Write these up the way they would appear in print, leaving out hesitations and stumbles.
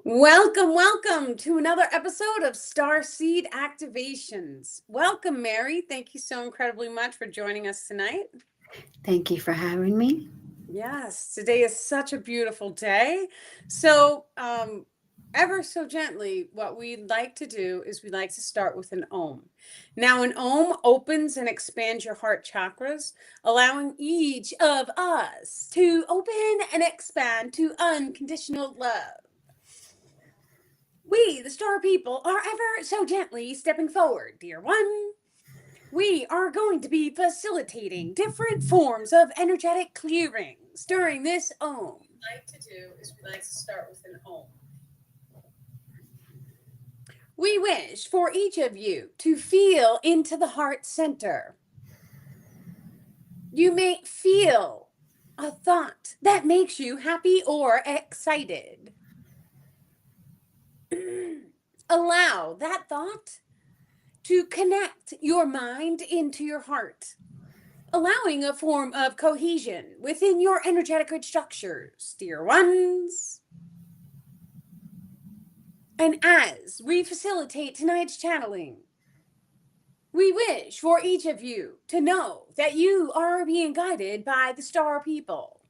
Welcome to another episode of Starseed Activations. Welcome, Mary. Thank you so incredibly much for joining us tonight. Thank you for having me. Yes, today is such a beautiful day. So, ever so gently, what we'd like to do is we'd like to start with an Om. Now, an Om opens and expands your heart chakras, allowing each of us to open and expand to unconditional love. We, the star people, are ever so gently stepping forward, dear one. We are going to be facilitating different forms of energetic clearings during this Om. What we'd like to do is we'd like to start with an Om. We wish for each of you to feel into the heart center. You may feel a thought that makes you happy or excited. Allow that thought to connect your mind into your heart, allowing a form of cohesion within your energetic grid structures, dear ones. And as we facilitate tonight's channeling, we wish for each of you to know that you are being guided by the star people.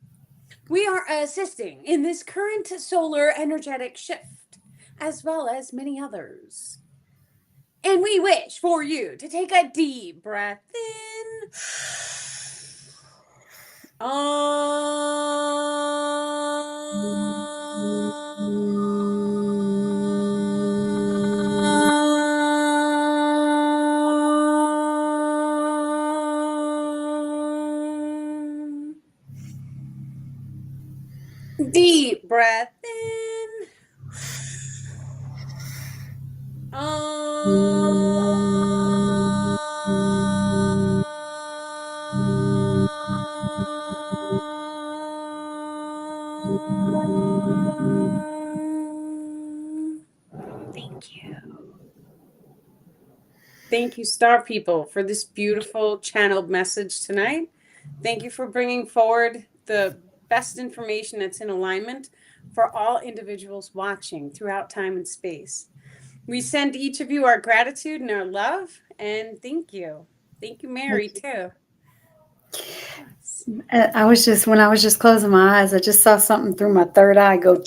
We are assisting in this current solar energetic shift, as well as many others. And we wish for you to take a deep breath in. Deep breath in. Thank you. Thank you, Star People, for this beautiful channeled message tonight. Thank you for bringing forward the best information that's in alignment for all individuals watching throughout time and space. We send each of you our gratitude and our love, and thank you. Thank you, Thank Mary, you. too. Yes. When I was just closing my eyes, I just saw something through my third eye go right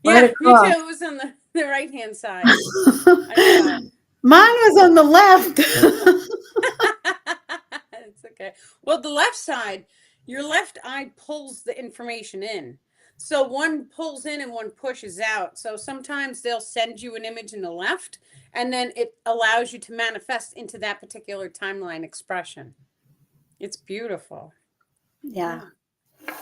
Yeah, me too. across. It was on the right hand side. I saw it. Mine was on the left. It's okay. Well, the left side, your left eye pulls the information in. So one pulls in and one pushes out. So sometimes they'll send you an image in the left, and then it allows you to manifest into that particular timeline expression. It's beautiful. Yeah. Yeah.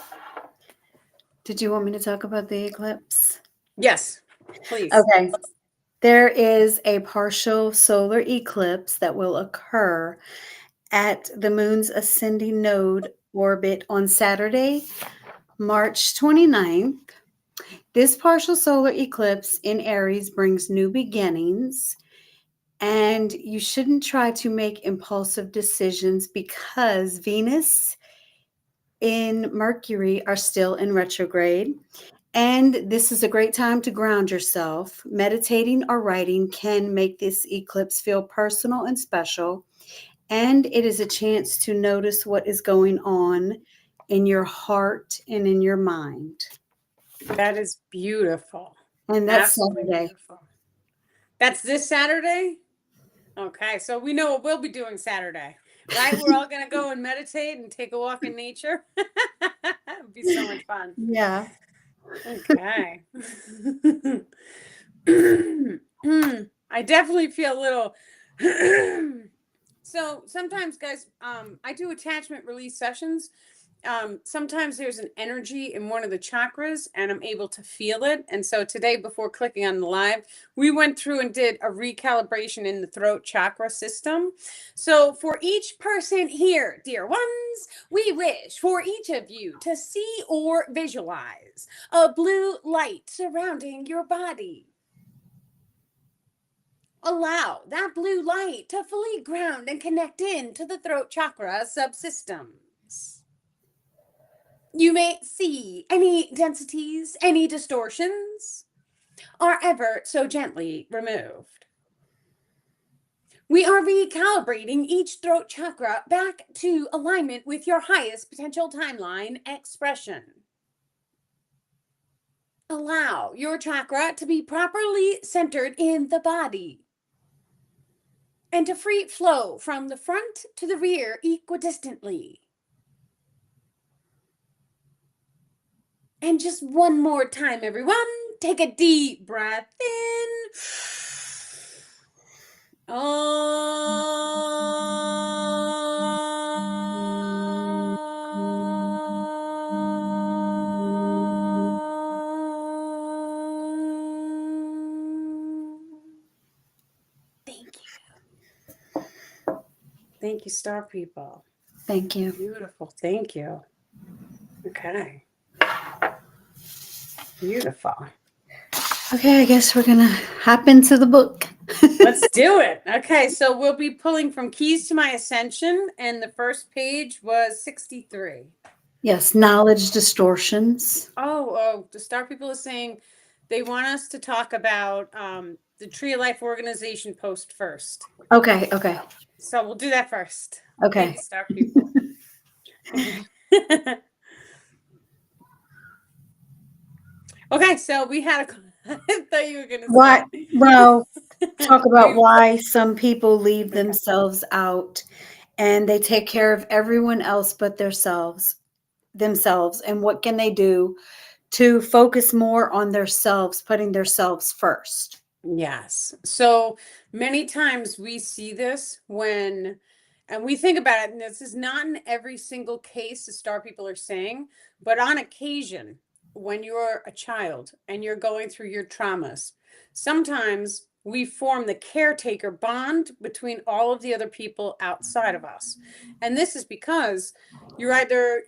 Did you want me to talk about the eclipse? Yes, please. Okay. There is a partial solar eclipse that will occur at the moon's ascending node orbit on Saturday, March 29th. This partial solar eclipse in Aries brings new beginnings, and you shouldn't try to make impulsive decisions because Venus and Mercury are still in retrograde. And this is a great time to ground yourself. Meditating or writing can make this eclipse feel personal and special. And it is a chance to notice what is going on in your heart and in your mind. That is beautiful. And that's Absolutely Saturday. beautiful. That's this Saturday? Okay, so we know what we'll be doing Saturday, right? We're all gonna go and meditate and take a walk in nature. It'd be so much fun. Yeah. Okay. I definitely feel a little. So sometimes, guys, I do attachment release sessions. Sometimes there's an energy in one of the chakras and I'm able to feel it. And so today, before clicking on the live, we went through and did a recalibration in the throat chakra system. So for each person here, dear ones, we wish for each of you to see or visualize a blue light surrounding your body. Allow that blue light to fully ground and connect in to the throat chakra subsystems. You may see any densities, any distortions. are ever so gently removed. We are recalibrating each throat chakra back to alignment with your highest potential timeline expression. Allow your chakra to be properly centered in the body and to free flow from the front to the rear equidistantly. And just one more time, everyone, take a deep breath in. Thank you. Thank you, star people. Thank you. Beautiful. Thank you. Okay. Beautiful. Okay, I guess we're going to hop into the book. Let's do it. Okay, so we'll be pulling from Keys to My Ascension, and the first page was 63. Yes, knowledge distortions. Oh, the star people are saying they want us to talk about the Tree of Life organization post first. Okay. So we'll do that first. Okay. Thank you, star people. Okay, so we had a. I thought you were going to What? say. Well, talk about why some people leave themselves out and they take care of everyone else but themselves, and what can they do to focus more on themselves, putting themselves first. Yes. So many times we see this when, and we think about it, and this is not in every single case, the star people are saying, but on occasion, when you're a child and you're going through your traumas, sometimes we form the caretaker bond between all of the other people outside of us. And this is because you're either,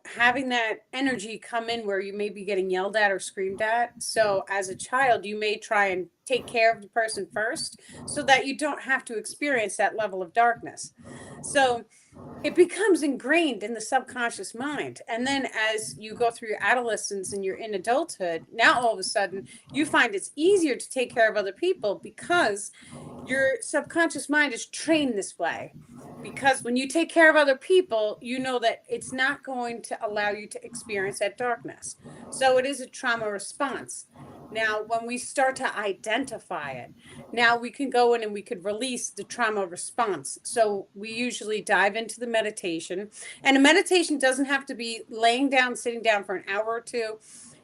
having that energy come in where you may be getting yelled at or screamed at. So as a child, you may try and take care of the person first so that you don't have to experience that level of darkness. So it becomes ingrained in the subconscious mind. And then as you go through your adolescence and you're in adulthood, now all of a sudden you find it's easier to take care of other people because your subconscious mind is trained this way. Because when you take care of other people, you know that it's not going to allow you to experience that darkness. So it is a trauma response. Now, when we start to identify it, now we can go in and we could release the trauma response. So we usually dive into the meditation. And a meditation doesn't have to be laying down, sitting down for an hour or two.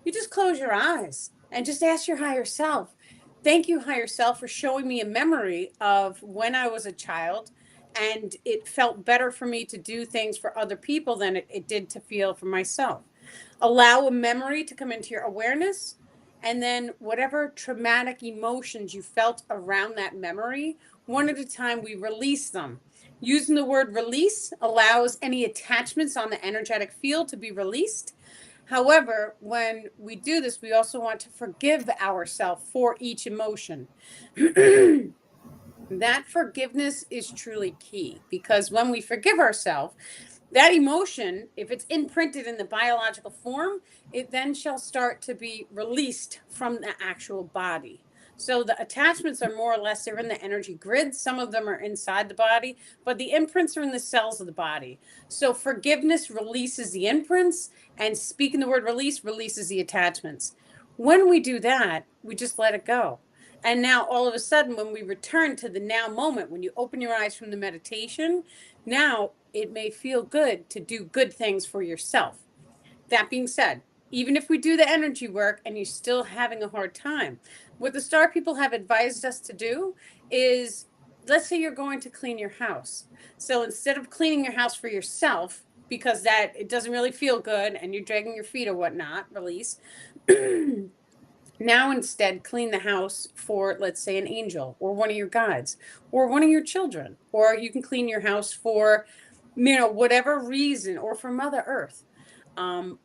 You just close your eyes and just ask your higher self. Thank you, higher self, for showing me a memory of when I was a child and it felt better for me to do things for other people than it did to feel for myself. Allow a memory to come into your awareness, and then whatever traumatic emotions you felt around that memory, one at a time, we release them. Using the word release allows any attachments on the energetic field to be released. However, when we do this, we also want to forgive ourselves for each emotion. That forgiveness is truly key, because when we forgive ourselves, that emotion, if it's imprinted in the biological form, it then shall start to be released from the actual body. So the attachments are more or less, they're in the energy grid. Some of them are inside the body, but the imprints are in the cells of the body. So forgiveness releases the imprints, and speaking the word release releases the attachments. When we do that, we just let it go. And now all of a sudden, when we return to the now moment, when you open your eyes from the meditation, now it may feel good to do good things for yourself. That being said, even if we do the energy work and you're still having a hard time, what the star people have advised us to do is, let's say you're going to clean your house. So instead of cleaning your house for yourself, because that it doesn't really feel good and you're dragging your feet or whatnot, release. Now instead clean the house for, let's say, an angel or one of your guides or one of your children, or you can clean your house for, whatever reason, or for Mother Earth.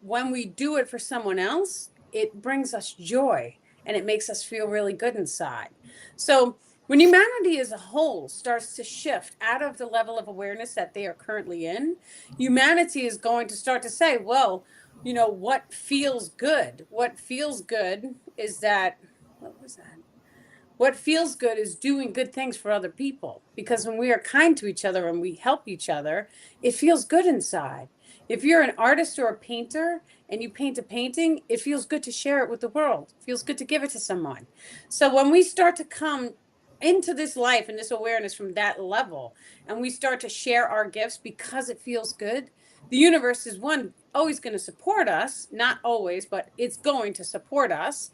When we do it for someone else, it brings us joy and it makes us feel really good inside. So when humanity as a whole starts to shift out of the level of awareness that they are currently in, humanity is going to start to say, well, what feels good? What feels good is that what was that? What feels good is doing good things for other people, because when we are kind to each other and we help each other, it feels good inside. If you're an artist or a painter and you paint a painting, it feels good to share it with the world. It feels good to give it to someone. So when we start to come into this life and this awareness from that level, and we start to share our gifts because it feels good, the universe is one always going to support us, not always, but it's going to support us,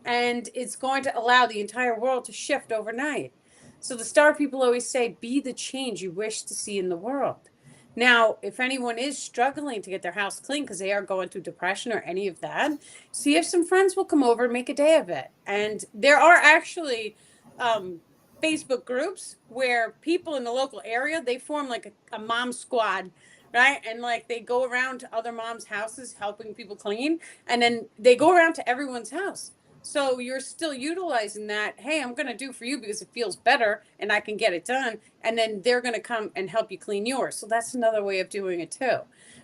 and it's going to allow the entire world to shift overnight. So the star people always say, be the change you wish to see in the world. Now, if anyone is struggling to get their house clean because they are going through depression or any of that, see if some friends will come over and make a day of it. And there are actually Facebook groups where people in the local area, they form like a mom squad, right? And like they go around to other moms' houses helping people clean, and then they go around to everyone's house. So you're still utilizing that. Hey, I'm going to do for you because it feels better and I can get it done. And then they're going to come and help you clean yours. So that's another way of doing it too,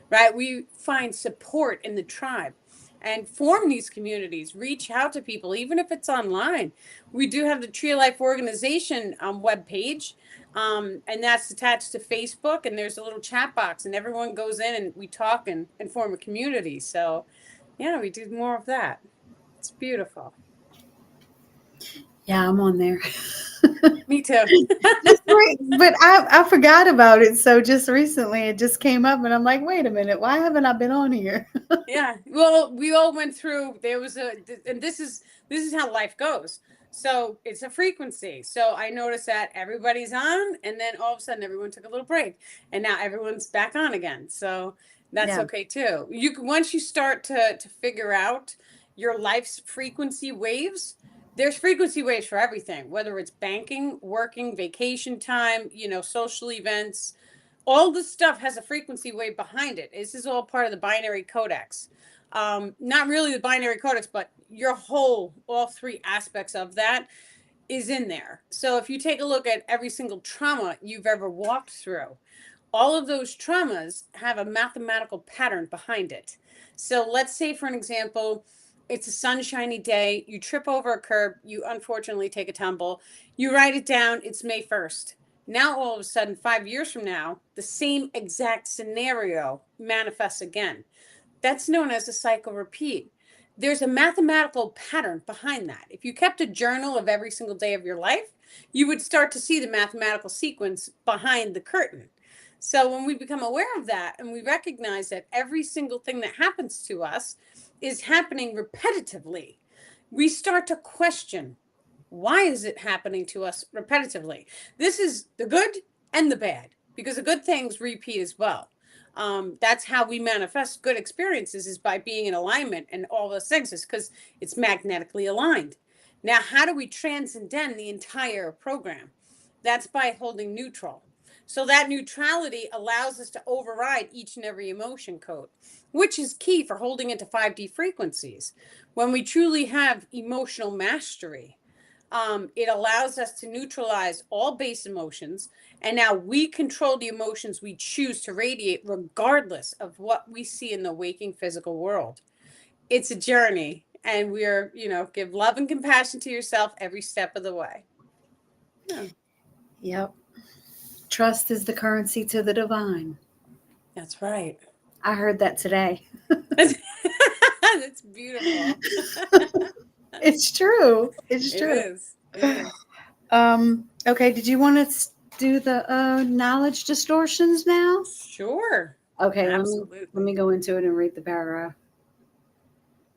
right? We find support in the tribe and form these communities, reach out to people, even if it's online. We do have the Tree of Life organization webpage, and that's attached to Facebook. And there's a little chat box, and everyone goes in and we talk and form a community. So, yeah, we do more of that. It's beautiful. Yeah, I'm on there. Me too. Just right, but I forgot about it. So just recently, it just came up, and I'm like, wait a minute, why haven't I been on here? Yeah. Well, we all went through, there was and this is how life goes. So it's a frequency. So I noticed that everybody's on, and then all of a sudden everyone took a little break, and now everyone's back on again. So that's Yeah, okay too. You can, once you start to figure out your life's frequency waves, there's frequency waves for everything, whether it's banking, working, vacation time, social events. All this stuff has a frequency wave behind it. This is all part of the binary codex. Not really the binary codex, but your whole, all three aspects of that is in there. So if you take a look at every single trauma you've ever walked through, all of those traumas have a mathematical pattern behind it. So let's say, for an example, it's a sunshiny day, you trip over a curb, you unfortunately take a tumble, you write it down, it's May 1st. Now, all of a sudden, 5 years from now, the same exact scenario manifests again. That's known as a cycle repeat. There's a mathematical pattern behind that. If you kept a journal of every single day of your life, you would start to see the mathematical sequence behind the curtain. So when we become aware of that and we recognize that every single thing that happens to us is happening repetitively, we start to question, why is it happening to us repetitively? This is the good and the bad, because the good things repeat as well. That's how we manifest good experiences, is by being in alignment, and all those things is because it's magnetically aligned. Now, how do we transcend the entire program? That's by holding neutral. So that neutrality allows us to override each and every emotion code, which is key for holding into 5D frequencies. When we truly have emotional mastery, it allows us to neutralize all base emotions. And now we control the emotions we choose to radiate, regardless of what we see in the waking physical world. It's a journey. And we're, give love and compassion to yourself every step of the way. Yeah, yep. Trust is the currency to the divine. that's right. I heard that today. That's beautiful. It's true. It's It true. is. It is. Okay, did you want to do the knowledge distortions now? Sure. Okay, let Absolutely. me go into it and read the paragraph.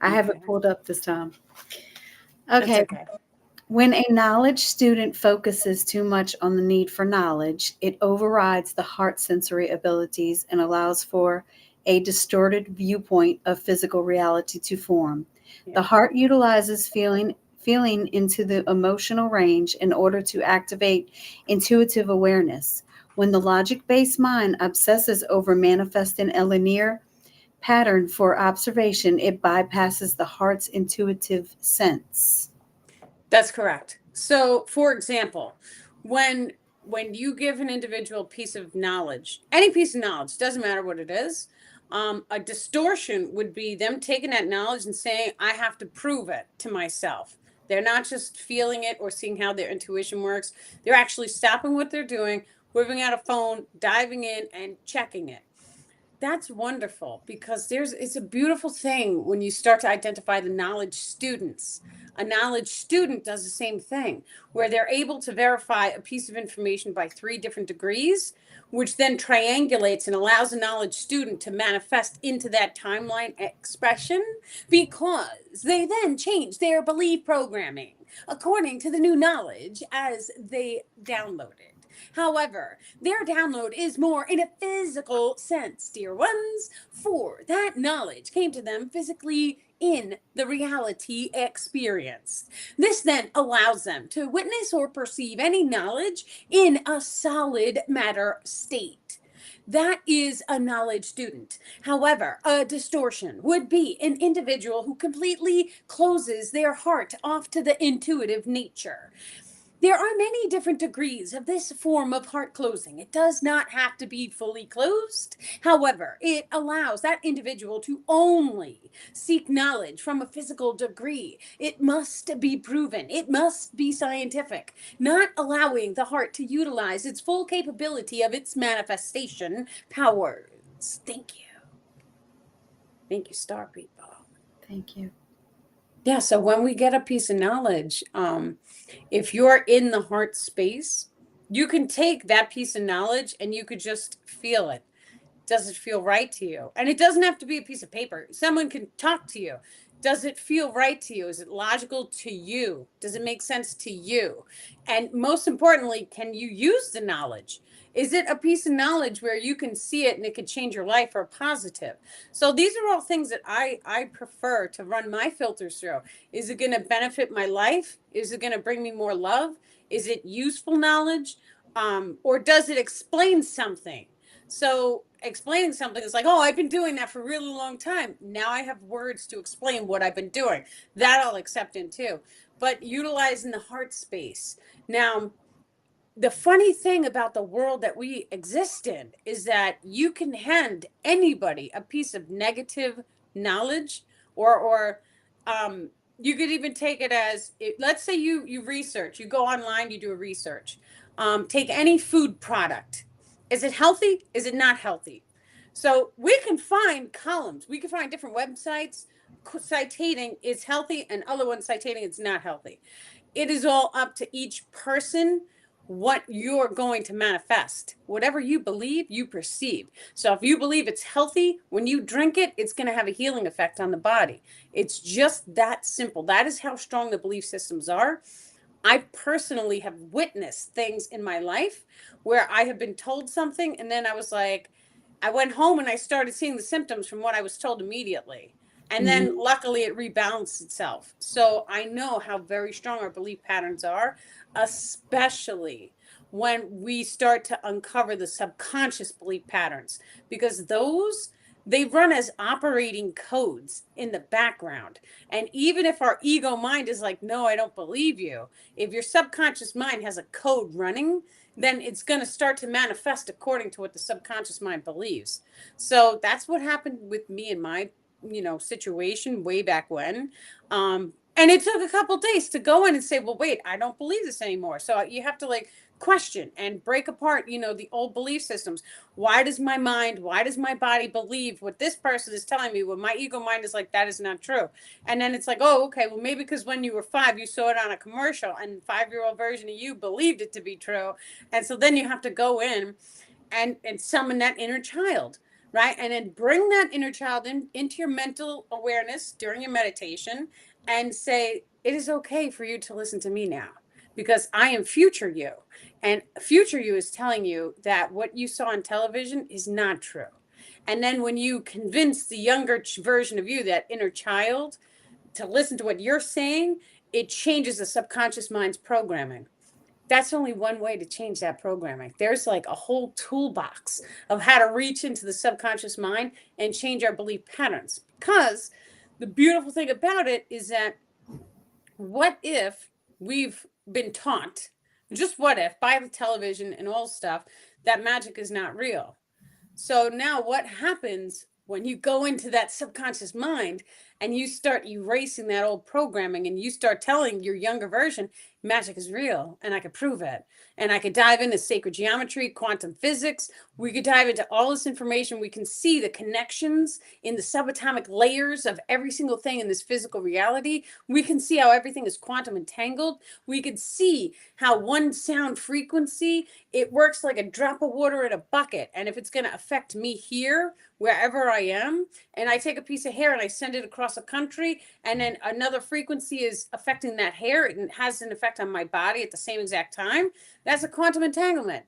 I have it Okay. pulled up this time. That's Okay. okay. When a knowledge student focuses too much on the need for knowledge, it overrides the heart sensory abilities and allows for a distorted viewpoint of physical reality to form. Yeah. The heart utilizes feeling into the emotional range in order to activate intuitive awareness. When the logic-based mind obsesses over manifesting a linear pattern for observation, it bypasses the heart's intuitive sense. That's correct. So, for example, when when you give an individual a piece of knowledge, any piece of knowledge, doesn't matter what it is, a distortion would be them taking that knowledge and saying, I have to prove it to myself. They're not just feeling it or seeing how their intuition works. They're actually stopping what they're doing, whipping out a phone, diving in, and checking it. That's wonderful because it's a beautiful thing when you start to identify the knowledge students. A knowledge student does the same thing, where they're able to verify a piece of information by 3 different degrees, which then triangulates and allows a knowledge student to manifest into that timeline expression because they then change their belief programming according to the new knowledge as they download it. However, their download is more in a physical sense, dear ones, for that knowledge came to them physically in the reality experience. This then allows them to witness or perceive any knowledge in a solid matter state. That is a knowledge student. However, a distortion would be an individual who completely closes their heart off to the intuitive nature. There are many different degrees of this form of heart closing. It does not have to be fully closed. However, it allows that individual to only seek knowledge from a physical degree. It must be proven, it must be scientific, not allowing the heart to utilize its full capability of its manifestation powers. Thank you. Thank you, Star People. Thank you. Yeah, so when we get a piece of knowledge, if you're in the heart space, you can take that piece of knowledge and you could just feel it. Does it feel right to you? And it doesn't have to be a piece of paper. Someone can talk to you. Does it feel right to you? Is it logical to you? Does it make sense to you? And most importantly, can you use the knowledge? Is it a piece of knowledge where you can see it and it could change your life for a positive? So these are all things that I prefer to run my filters through. Is it going to benefit my life? Is it going to bring me more love? Is it useful knowledge? Or does it explain something? So explaining something is like, oh, I've been doing that for a really long time. Now I have words to explain what I've been doing. That I'll accept in too. But utilizing the heart space. Now, the funny thing about the world that we exist in is that you can hand anybody a piece of negative knowledge or you could even take it as let's say you research, you go online, you do a research. Take any food product. Is it healthy? Is it not healthy? So we can find columns, we can find different websites citating it's healthy and other ones citating it's not healthy. It is all up to each person what you're going to manifest. Whatever you believe, you perceive. So if you believe it's healthy, when you drink it, it's going to have a healing effect on the body. It's just that simple. That is how strong the belief systems are. I personally have witnessed things in my life where I have been told something and then I was like, I went home and I started seeing the symptoms from what I was told immediately. And then Mhm. luckily it rebalanced itself. So I know how very strong our belief patterns are, especially when we start to uncover the subconscious belief patterns, because those they run as operating codes in the background. And even if our ego mind is like, no, I don't believe you, if your subconscious mind has a code running, then it's going to start to manifest according to what the subconscious mind believes. So that's what happened with me in my situation way back when. And it took a couple days to go in and say, well, wait, I don't believe this anymore. So you have to like question and break apart, the old belief systems. Why does my mind, why does my body believe what this person is telling me when my ego mind is like, that is not true? And then it's like, oh, okay, well, maybe because when you were 5, you saw it on a commercial and 5-year-old version of you believed it to be true. And so then you have to go in and summon that inner child, right? And then bring that inner child into your mental awareness during your meditation and say, it is okay for you to listen to me now because I am future you. And future you is telling you that what you saw on television is not true. And then when you convince the younger version of you, that inner child, to listen to what you're saying, it changes the subconscious mind's programming. That's only one way to change that programming. There's like a whole toolbox of how to reach into the subconscious mind and change our belief patterns. Because the beautiful thing about it is that what if we've been taught, just what if, by the television and all stuff, that magic is not real? So now what happens when you go into that subconscious mind and you start erasing that old programming and you start telling your younger version, magic is real and I could prove it. And I could dive into sacred geometry, quantum physics. We could dive into all this information. We can see the connections in the subatomic layers of every single thing in this physical reality. We can see how everything is quantum entangled. We could see how one sound frequency, it works like a drop of water in a bucket. And if it's going to affect me here, wherever I am, and I take a piece of hair and I send it across a country, and then another frequency is affecting that hair, and it has an effect on my body at the same exact time, that's a quantum entanglement.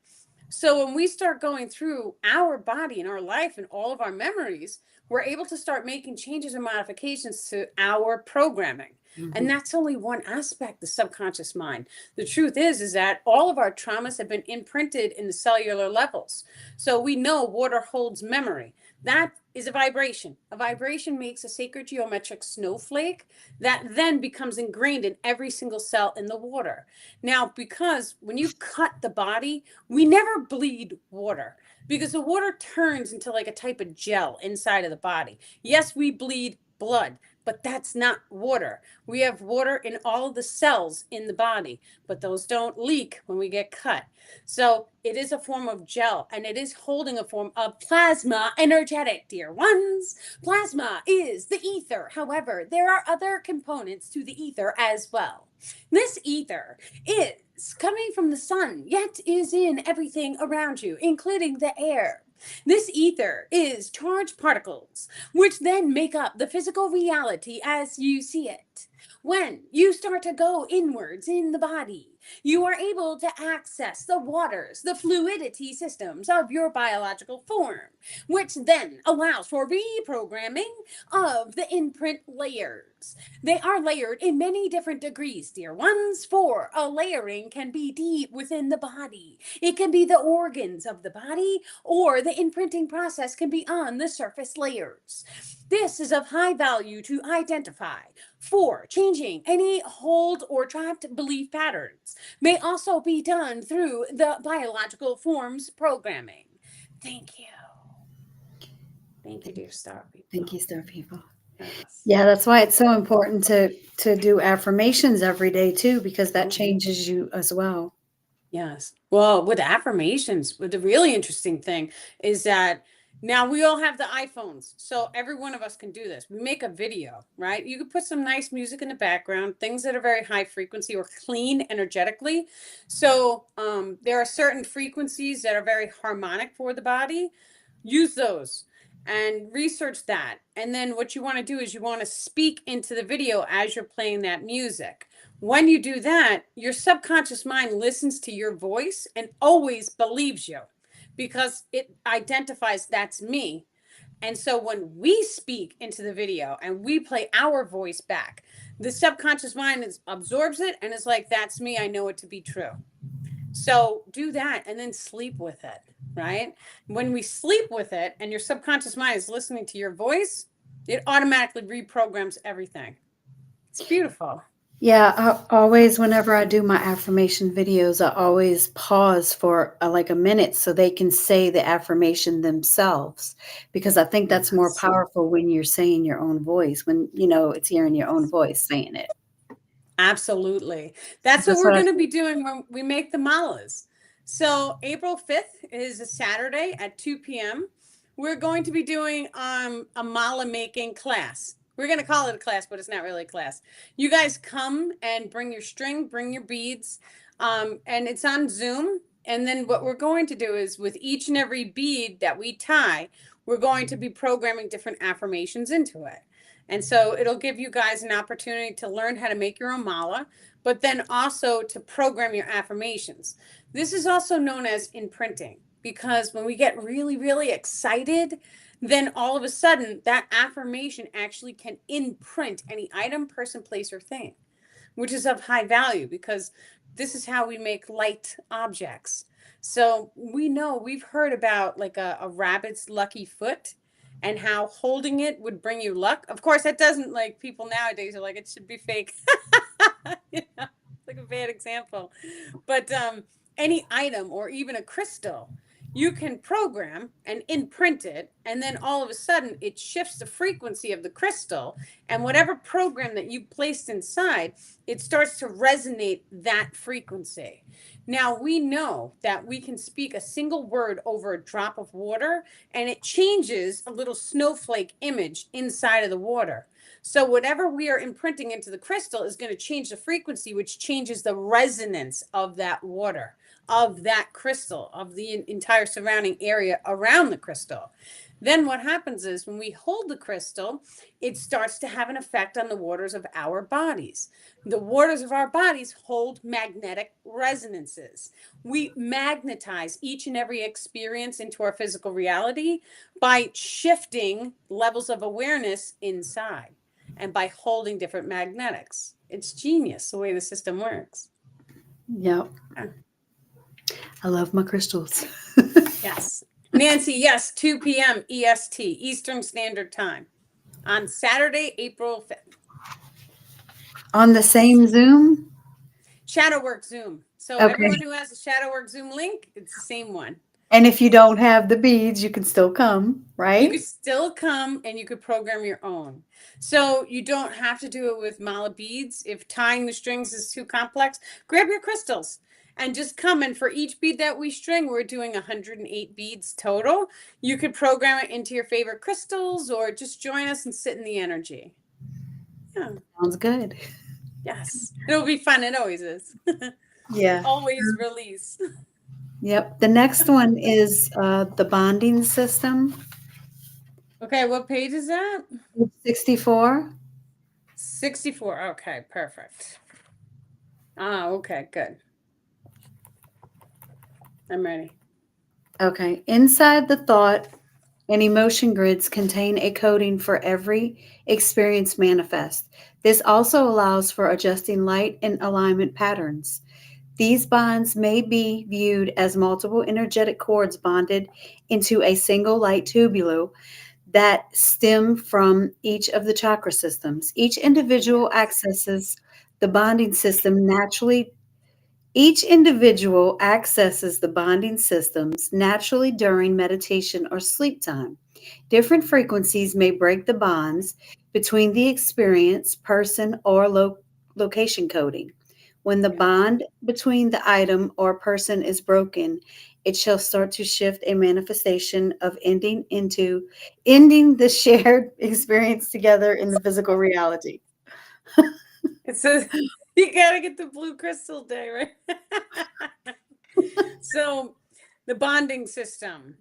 So when we start going through our body and our life and all of our memories, we're able to start making changes and modifications to our programming. And that's only one aspect, the subconscious mind. The truth is that all of our traumas have been imprinted in the cellular levels. So we know water holds memory. That is a vibration. A vibration makes a sacred geometric snowflake that then becomes ingrained in every single cell in the water. Now, because when you cut the body, we never bleed water because the water turns into like a type of gel inside of the body. Yes, we bleed blood, but that's not water. We have water in all of the cells in the body, but those don't leak when we get cut. So it is a form of gel, and it is holding a form of plasma energetic, dear ones. Plasma is the ether. However, there are other components to the ether as well. This ether is coming from the sun, yet is in everything around you, including the air. This ether is charged particles, which then make up the physical reality as you see it. When you start to go inwards in the body, you are able to access the waters, the fluidity systems of your biological form, which then allows for reprogramming of the imprint layers. They are layered in many different degrees, dear ones, for a layering can be deep within the body. It can be the organs of the body, or the imprinting process can be on the surface layers. This is of high value to identify for changing any hold or trapped belief patterns. May also be done through the biological forms programming. Thank you. Thank you, dear star Thank people. you, Star People. Yes. Yeah, that's why it's so important to do affirmations every day too, because that Mhm. changes you as well. Yes. Well, with affirmations, with the really interesting thing is that now we all have the iPhones. So every one of us can do this. We make a video, right? You could put some nice music in the background, things that are very high frequency or clean energetically. So there are certain frequencies that are very harmonic for the body. Use those and research that. And then what you want to do is you want to speak into the video as you're playing that music. When you do that, your subconscious mind listens to your voice and always believes you because it identifies that's me. And so when we speak into the video and we play our voice back, the subconscious mind absorbs it and is like, that's me. I know it to be true. So do that and then sleep with it, right? When we sleep with it and your subconscious mind is listening to your voice, it automatically reprograms everything. It's beautiful. Yeah, I always, whenever I do my affirmation videos, I always pause for like a minute so they can say the affirmation themselves, because I think that's more Yes. powerful when you're saying your own voice, when it's hearing your own voice saying it. Absolutely. That's what That's we're what I going to be doing when we make the malas. So April 5th is a Saturday at 2 p.m. We're going to be doing a mala making class. We're going to call it a class, but it's not really a class. You guys come and bring your string, bring your beads, and it's on Zoom. And then what we're going to do is with each and every bead that we tie, we're going to be programming different affirmations into it. And so it'll give you guys an opportunity to learn how to make your own mala, but then also to program your affirmations. This is also known as imprinting because when we get really, really excited, then all of a sudden that affirmation actually can imprint any item, person, place, or thing, which is of high value because this is how we make light objects. So we know we've heard about like a rabbit's lucky foot and how holding it would bring you luck. Of course, that doesn't, like, people nowadays are like, it should be fake. It's like a bad example. But any item or even a crystal, you can program and imprint it, and then all of a sudden it shifts the frequency of the crystal, and whatever program that you placed inside, it starts to resonate that frequency. Now we know that we can speak a single word over a drop of water and it changes a little snowflake image inside of the water. So whatever we are imprinting into the crystal is going to change the frequency, which changes the resonance of that water, of that crystal, of the entire surrounding area around the crystal. Then what happens is when we hold the crystal, it starts to have an effect on the waters of our bodies. The waters of our bodies hold magnetic resonances. We magnetize each and every experience into our physical reality by shifting levels of awareness inside and by holding different magnetics. It's genius the way the system works. Yep. Yeah. I love my crystals. Yes. Nancy, yes, 2 p.m. EST, Eastern Standard Time, on Saturday, April 5th. On the same Zoom? Shadowwork Zoom. So Okay. everyone who has a Shadowwork Zoom link, it's the same one. And if you don't have the beads, you can still come, right? You could still come and you could program your own. So you don't have to do it with mala beads. If tying the strings is too complex, grab your crystals and just come. And for each bead that we string, we're doing 108 beads total. You could program it into your favorite crystals or just join us and sit in the energy. Yeah. Sounds good. Yes. It'll be fun. It always is. Yeah. Always release. Yep. The next one is the bonding system. Okay. What page is that? 64. 64. Okay. Perfect. Ah, okay. Good. I'm ready. Okay. Inside the thought and emotion grids contain a coding for every experience manifest. This also allows for adjusting light and alignment patterns. These bonds may be viewed as multiple energetic cords bonded into a single light tubule that stem from each of the chakra systems. The bonding system naturally each individual accesses the bonding systems naturally during meditation or sleep time. Different frequencies may break the bonds between the experience, person, or location coding. When the bond between the item or person is broken, it shall start to shift a manifestation of ending the shared experience together in the physical reality. It says you gotta get the blue crystal day, right? So the bonding system.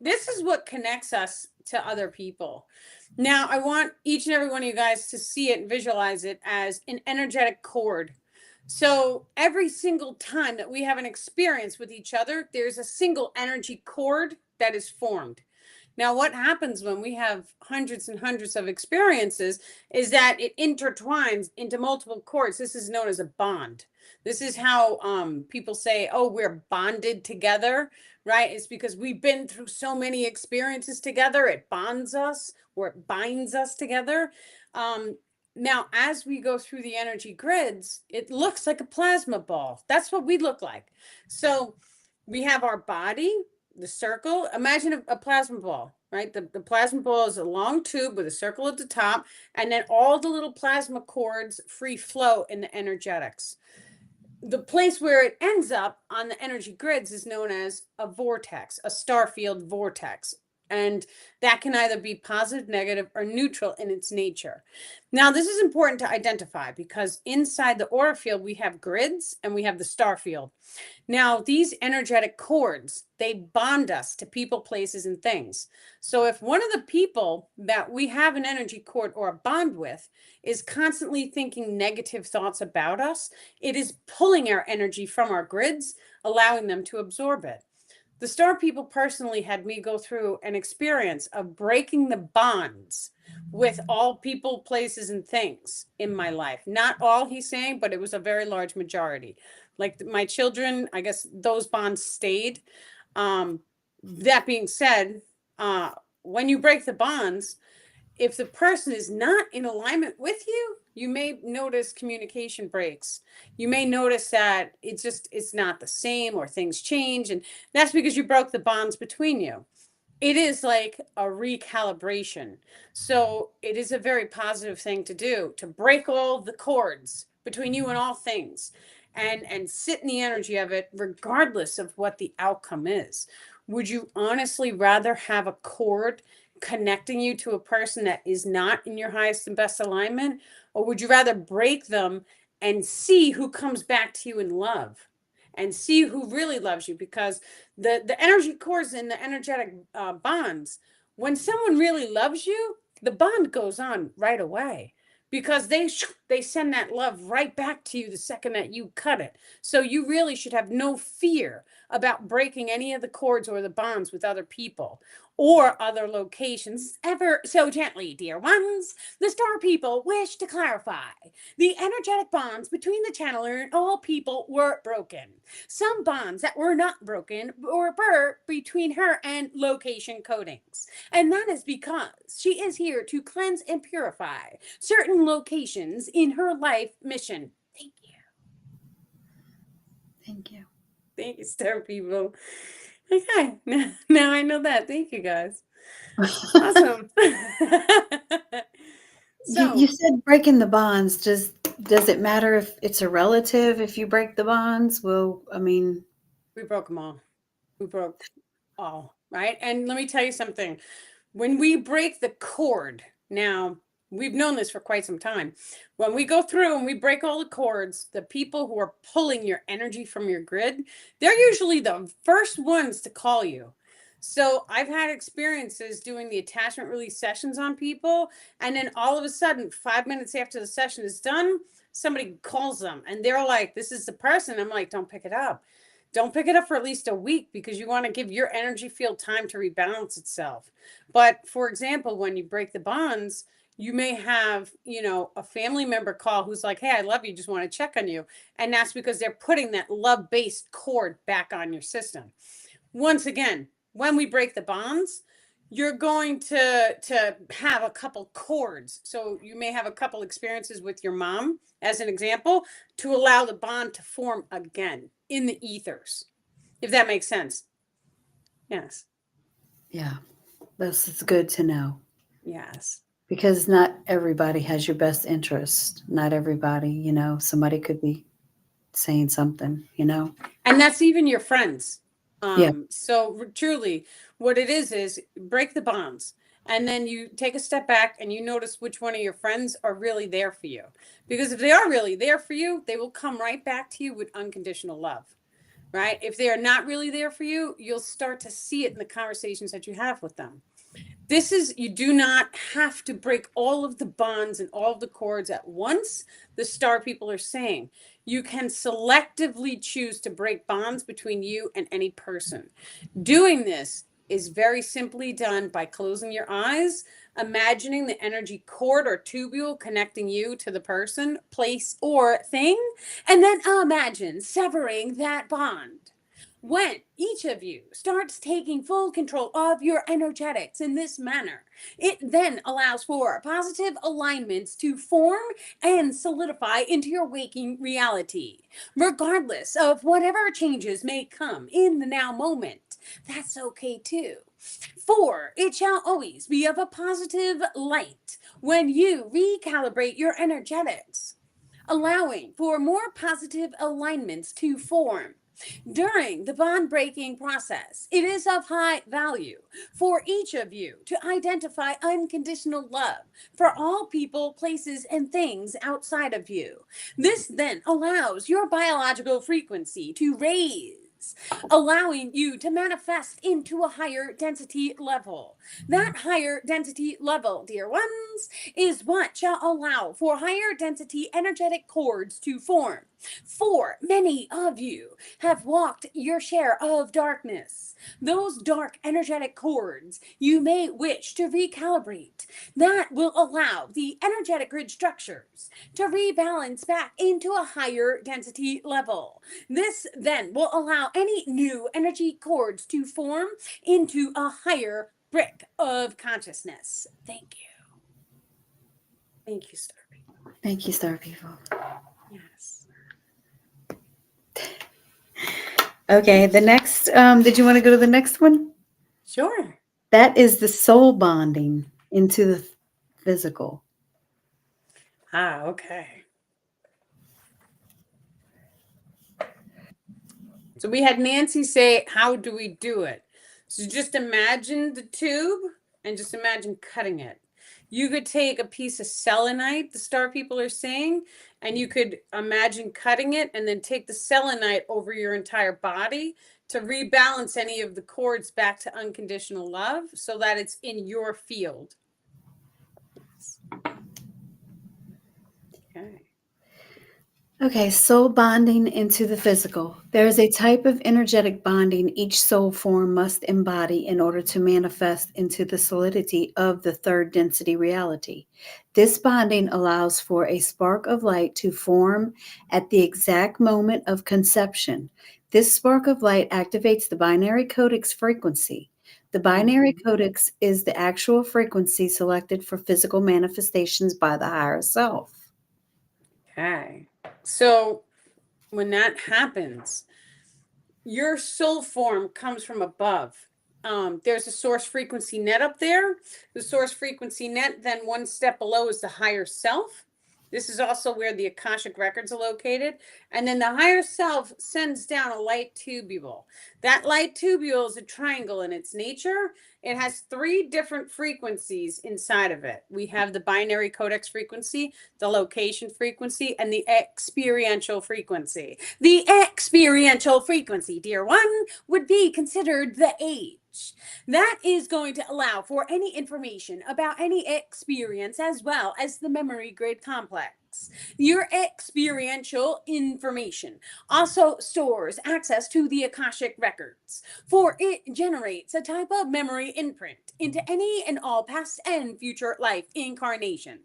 This is what connects us to other people. Now, I want each and every one of you guys to see it and visualize it as an energetic cord. So every single time that we have an experience with each other, there's a single energy cord that is formed. Now, what happens when we have hundreds and hundreds of experiences is that it intertwines into multiple cords. This is known as a bond. This is how people say, oh, we're bonded together, right? It's because we've been through so many experiences together. It bonds us or it binds us together. Now, as we go through the energy grids, it looks like a plasma ball. That's what we look like. So we have our body, the circle. Imagine a plasma ball, right? The plasma ball is a long tube with a circle at the top, and then all the little plasma cords free flow in the energetics. The place where it ends up on the energy grids is known as a vortex, a star field vortex. And that can either be positive, negative, or neutral in its nature. Now, this is important to identify because inside the aura field, we have grids and we have the star field. Now, these energetic cords, they bond us to people, places, and things. So if one of the people that we have an energy cord or a bond with is constantly thinking negative thoughts about us, it is pulling our energy from our grids, allowing them to absorb it. The star people personally had me go through an experience of breaking the bonds with all people, places, and things in my life. Not all, he's saying, but it was a very large majority. Like my children, I guess those bonds stayed. That being said, when you break the bonds, if the person is not in alignment with you, You may notice communication breaks. You may notice that it's not the same, or things change. And that's because you broke the bonds between you. It is like a recalibration. So it is a very positive thing to do, to break all the cords between you and all things, and sit in the energy of it regardless of what the outcome is. Would you honestly rather have a cord connecting you to a person that is not in your highest and best alignment, or would you rather break them and see who comes back to you in love, and see who really loves you? Because the energy cores and the energetic bonds, when someone really loves you, the bond goes on right away, because they send that love right back to you the second that you cut it. So you really should have no fear about breaking any of the cords or the bonds with other people or other locations ever so gently, dear ones. The star people wish to clarify the energetic bonds between the channeler and all people were broken. Some bonds that were not broken were between her and location codings. And that is because she is here to cleanse and purify certain locations in her life mission. Thank you. Thank you. Thank you, star people. Okay, now I know that. Thank you, guys. Awesome. You So said breaking the bonds. Does it matter if it's a relative if you break the bonds? Well, I mean, we broke them all. We broke all, right? And let me tell you something. When we break the cord, now we've known this for quite some time. When we go through and we break all the cords, the people who are pulling your energy from your grid, they're usually the first ones to call you. So I've had experiences doing the attachment release sessions on people, and then all of a sudden, 5 minutes after the session is done, somebody calls them and they're like, "This is the person." I'm like, "Don't pick it up. Don't pick it up for at least a week, because you want to give your energy field time to rebalance itself." But for example, when you break the bonds, you may have, a family member call who's like, "Hey, I love you, just want to check on you." And that's because they're putting that love-based cord back on your system. Once again, when we break the bonds, you're going to have a couple cords. So you may have a couple experiences with your mom, as an example, to allow the bond to form again in the ethers, if that makes sense. Yes. yeah, this is good to know Yes. because not everybody has your best interest. Not everybody, somebody could be saying something. And that's even your friends. Yeah. So truly, what it is break the bonds. And then you take a step back and you notice which one of your friends are really there for you. Because if they are really there for you, they will come right back to you with unconditional love. Right? If they are not really there for you, you'll start to see it in the conversations that you have with them. You do not have to break all of the bonds and all of the cords at once, the star people are saying. You can selectively choose to break bonds between you and any person. Doing this is very simply done by closing your eyes, imagining the energy cord or tubule connecting you to the person, place, or thing, and then imagine severing that bond. When each of you starts taking full control of your energetics in this manner, it then allows for positive alignments to form and solidify into your waking reality, regardless of whatever changes may come in the now moment. That's okay too. For it shall always be of a positive light when you recalibrate your energetics, allowing for more positive alignments to form. During the bond breaking process, it is of high value for each of you to identify unconditional love for all people, places, and things outside of you. This then allows your biological frequency to raise, allowing you to manifest into a higher density level. That higher density level, dear ones, is what shall allow for higher density energetic cords to form. For many of you have walked your share of darkness. Those dark energetic cords you may wish to recalibrate. That will allow the energetic grid structures to rebalance back into a higher density level. This then will allow any new energy cords to form into a higher brick of consciousness. Thank you. Thank you, Starry. Thank you, Star People. Yes. Okay, the next, did you want to go to the next one? Sure. That is the soul bonding into the physical. Ah, okay. So we had Nancy say, how do we do it? So just imagine the tube and just imagine cutting it. You could take a piece of selenite, the star people are saying, and you could imagine cutting it and then take the selenite over your entire body to rebalance any of the cords back to unconditional love so that it's in your field. Okay. Okay, soul bonding into the physical. There is a type of energetic bonding each soul form must embody in order to manifest into the solidity of the third density reality. This bonding allows for a spark of light to form at the exact moment of conception. This spark of light activates the binary codex frequency. The binary codex is the actual frequency selected for physical manifestations by the higher self. Okay. So when that happens, your soul form comes from above. There's a source frequency net up there. The source frequency net, then one step below is the higher self. This is also where the Akashic records are located. And then the higher self sends down a light tubule. That light tubule is a triangle in its nature. It has 3 different frequencies inside of it. We have the binary codex frequency, the location frequency, and the experiential frequency. The experiential frequency, dear one, would be considered the age. That is going to allow for any information about any experience as well as the memory grid complex. Your experiential information also stores access to the Akashic records, for it generates a type of memory imprint into any and all past and future life incarnations.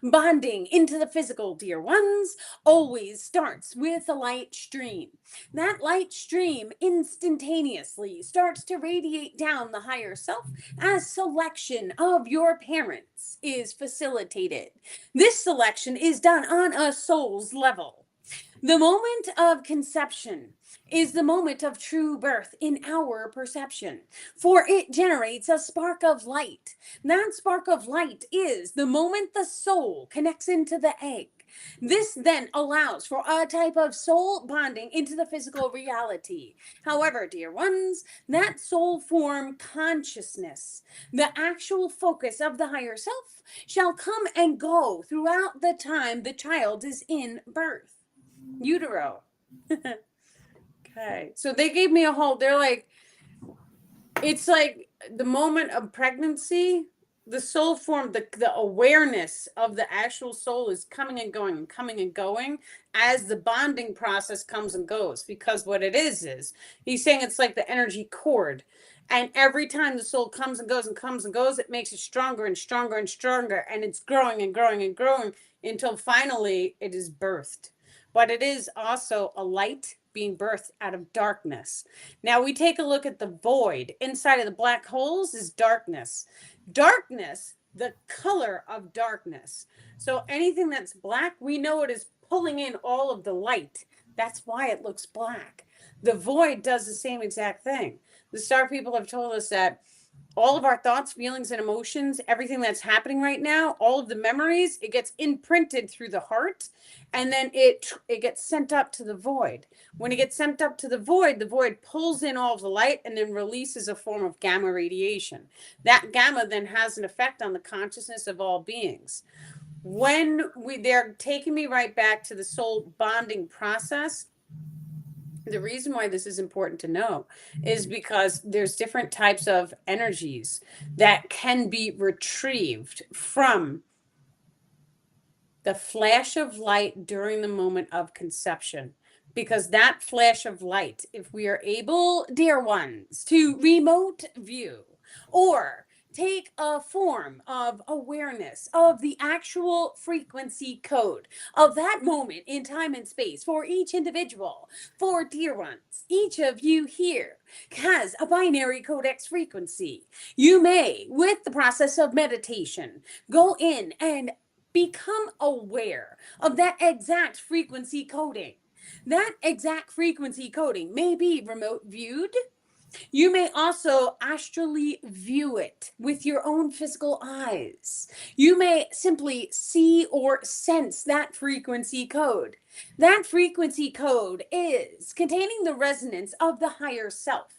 Bonding into the physical, dear ones, always starts with a light stream. That light stream instantaneously starts to radiate down the higher self as selection of your parents is facilitated. This selection is done on a soul's level. The moment of conception is the moment of true birth in our perception, for it generates a spark of light. That spark of light is the moment the soul connects into the egg. This then allows for a type of soul bonding into the physical reality. However, dear ones, that soul form consciousness, the actual focus of the higher self, shall come and go throughout the time the child is in birth. Utero. Okay. So they gave me a whole, they're like, it's like the moment of pregnancy, the soul form, the awareness of the actual soul is coming and going and coming and going as the bonding process comes and goes. Because what it is he's saying it's like the energy cord. And every time the soul comes and goes and comes and goes, it makes it stronger and stronger and stronger. And it's growing and growing and growing until finally it is birthed. But it is also a light being birthed out of darkness. Now we take a look at the void. Inside of the black holes is darkness. Darkness, the color of darkness. So anything that's black, we know it is pulling in all of the light. That's why it looks black. The void does the same exact thing. The star people have told us that all of our thoughts, feelings, and emotions, everything that's happening right now, all of the memories, it gets imprinted through the heart, and then it gets sent up to the void. When it gets sent up to the void pulls in all of the light and then releases a form of gamma radiation. That gamma then has an effect on the consciousness of all beings. When they're taking me right back to the soul bonding process. The reason why this is important to know is because there's different types of energies that can be retrieved from the flash of light during the moment of conception. Because that flash of light, if we are able, dear ones, to remote view or take a form of awareness of the actual frequency code of that moment in time and space for each individual, for dear ones, each of you here has a binary codex frequency. You may, with the process of meditation, go in and become aware of that exact frequency coding. That exact frequency coding may be remote viewed. You may also astrally view it with your own physical eyes. You may simply see or sense that frequency code. That frequency code is containing the resonance of the higher self.